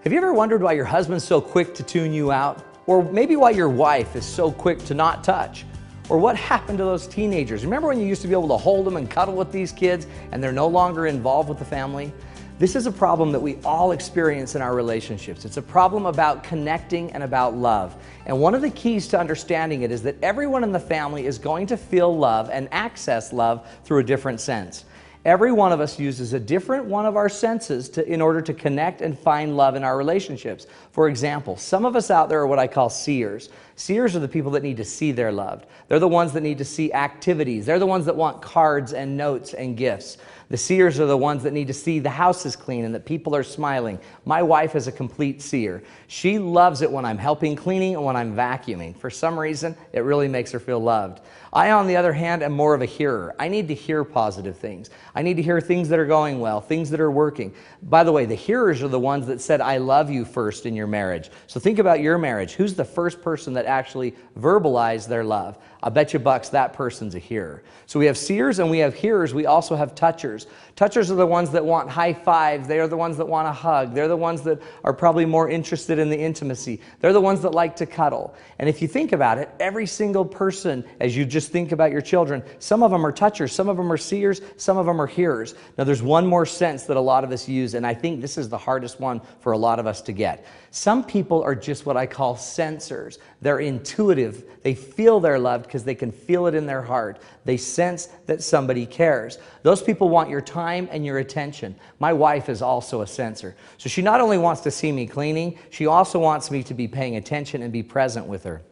Have you ever wondered why your husband's so quick to tune you out? Or maybe why your wife is so quick to not touch? Or what happened to those teenagers? Remember when you used to be able to hold them and cuddle with these kids and they're no longer involved with the family? This is a problem that we all experience in our relationships. It's a problem about connecting and about love. And one of the keys to understanding it is that everyone in the family is going to feel love and access love through a different sense. Every one of us uses a different one of our senses in order to connect and find love in our relationships. For example, some of us out there are what I call seers. Seers are the people that need to see they're loved. They're the ones that need to see activities. They're the ones that want cards and notes and gifts. The seers are the ones that need to see the house is clean and that people are smiling. My wife is a complete seer. She loves it when I'm helping cleaning and when I'm vacuuming. For some reason, it really makes her feel loved. I, on the other hand, am more of a hearer. I need to hear positive things. I need to hear things that are going well, things that are working. By the way, the hearers are the ones that said, I love you first in your marriage. So think about your marriage. Who's the first person that actually verbalized their love? I bet you bucks that person's a hearer. So we have seers and we have hearers. We also have touchers. Touchers are the ones that want high fives. They are the ones that want a hug. They're the ones that are probably more interested in the intimacy. They're the ones that like to cuddle. And if you think about it, every single person, as you just think about your children, some of them are touchers, some of them are seers, some of them are hearers. Now there's one more sense that a lot of us use, and I think this is the hardest one for a lot of us to get. Some people are just what I call sensors. They're intuitive. They feel they're loved because they can feel it in their heart. They sense that somebody cares. Those people want your time and your attention. My wife is also a sensor. So she not only wants to see me cleaning, she also wants me to be paying attention and be present with her.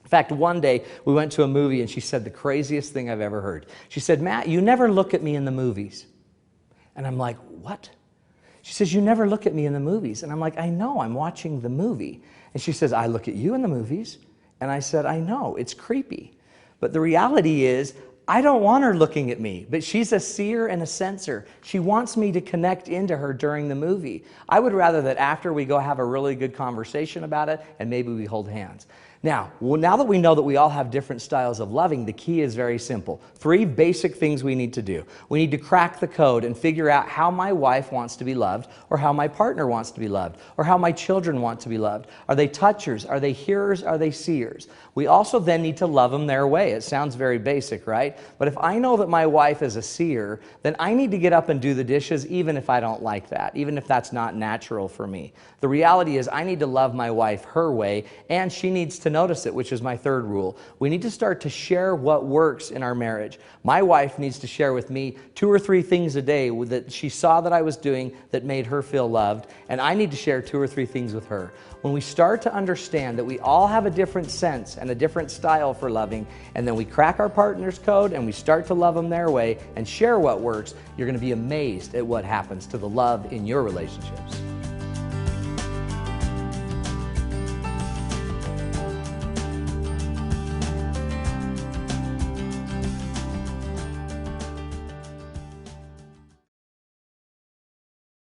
In fact, one day we went to a movie and she said the craziest thing I've ever heard. She said, Matt, you never look at me in the movies. And I'm like, what? She says, you never look at me in the movies. And I'm like, I know, I'm watching the movie. And she says, I look at you in the movies. And I said, I know, it's creepy. But the reality is, I don't want her looking at me, but she's a seer and a sensor. She wants me to connect into her during the movie. I would rather that after we go have a really good conversation about it and maybe we hold hands. Now that we know that we all have different styles of loving, the key is very simple. 3 basic things we need to do. We need to crack the code and figure out how my wife wants to be loved, or how my partner wants to be loved, or how my children want to be loved. Are they touchers? Are they hearers? Are they seers? We also then need to love them their way. It sounds very basic, right? But if I know that my wife is a seer, then I need to get up and do the dishes even if I don't like that, even if that's not natural for me. The reality is I need to love my wife her way, and she needs to notice it, which is my 3rd rule. We need to start to share what works in our marriage. My wife needs to share with me 2 or 3 things a day that she saw that I was doing that made her feel loved, and I need to share 2 or 3 things with her. When we start to understand that we all have a different sense and a different style for loving, and then we crack our partner's code and we start to love them their way and share what works, you're going to be amazed at what happens to the love in your relationships.